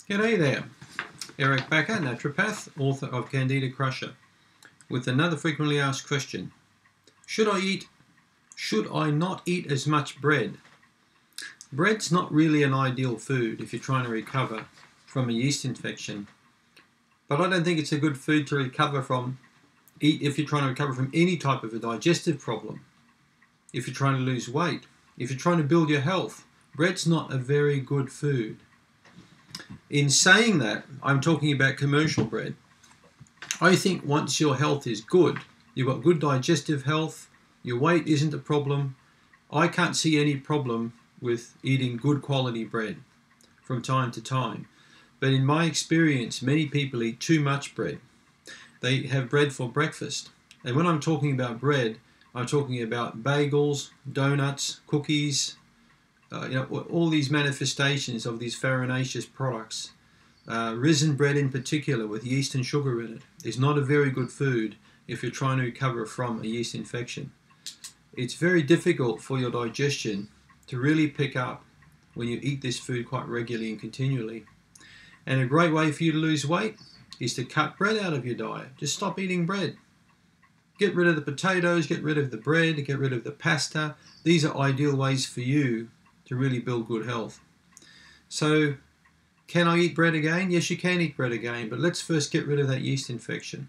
G'day there, Eric Bakker, naturopath, author of Candida Crusher, with another frequently asked question. Should I not eat as much bread? Bread's not really an ideal food if you're trying to recover from a yeast infection, but I don't think it's a good food to eat if you're trying to recover from any type of a digestive problem. If you're trying to lose weight, if you're trying to build your health, bread's not a very good food. In saying that, I'm talking about commercial bread. I think once your health is good, you've got good digestive health, your weight isn't a problem, I can't see any problem with eating good quality bread from time to time. But in my experience, many people eat too much bread. They have bread for breakfast. And when I'm talking about bread, I'm talking about bagels, donuts, cookies, all these manifestations of these farinaceous products. Risen bread in particular, with yeast and sugar in it, is not a very good food if you're trying to recover from a yeast infection. It's very difficult for your digestion to really pick up when you eat this food quite regularly and continually. And a great way for you to lose weight is to cut bread out of your diet. Just stop eating bread. Get rid of the potatoes, get rid of the bread, get rid of the pasta. These are ideal ways for you to really build good health. So, can I eat bread again? Yes, you can eat bread again, but let's first get rid of that yeast infection.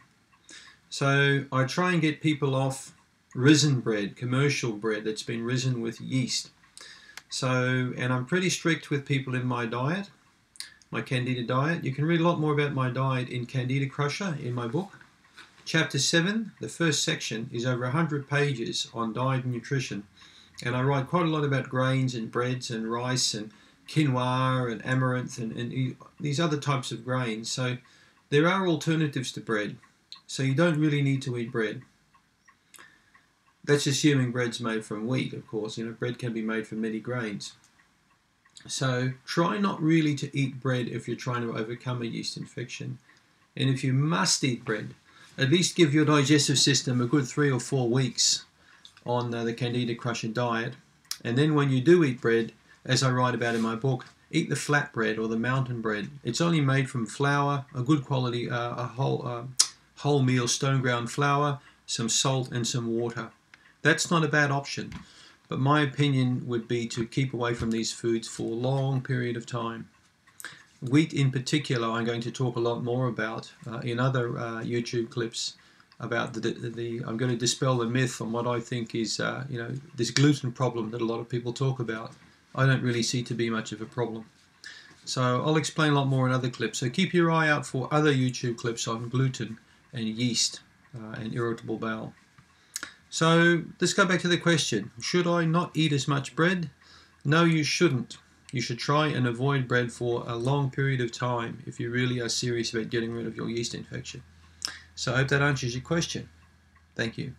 So, I try and get people off risen bread, commercial bread that's been risen with yeast. So, and I'm pretty strict with people in my diet, my Candida diet. You can read a lot more about my diet in Candida Crusher in my book. Chapter 7, the first section, is over 100 pages on diet and nutrition. And I write quite a lot about grains and breads and rice and quinoa and amaranth and these other types of grains. So there are alternatives to bread. So you don't really need to eat bread. That's assuming bread's made from wheat, of course. Bread can be made from many grains. So try not really to eat bread if you're trying to overcome a yeast infection. And if you must eat bread, at least give your digestive system a good 3 or 4 weeks on the Candida Crusher diet. And then when you do eat bread, as I write about in my book, eat the flat bread or the mountain bread. It's only made from flour, a good quality, wholemeal stone ground flour, some salt and some water. That's not a bad option, but my opinion would be to keep away from these foods for a long period of time. Wheat in particular, I'm going to talk a lot more about in other YouTube clips about I'm going to dispel the myth on what I think is, this gluten problem that a lot of people talk about. I don't really see to be much of a problem. So I'll explain a lot more in other clips. So keep your eye out for other YouTube clips on gluten and yeast and irritable bowel. So let's go back to the question. Should I not eat as much bread? No, you shouldn't. You should try and avoid bread for a long period of time if you really are serious about getting rid of your yeast infection. So I hope that answers your question. Thank you.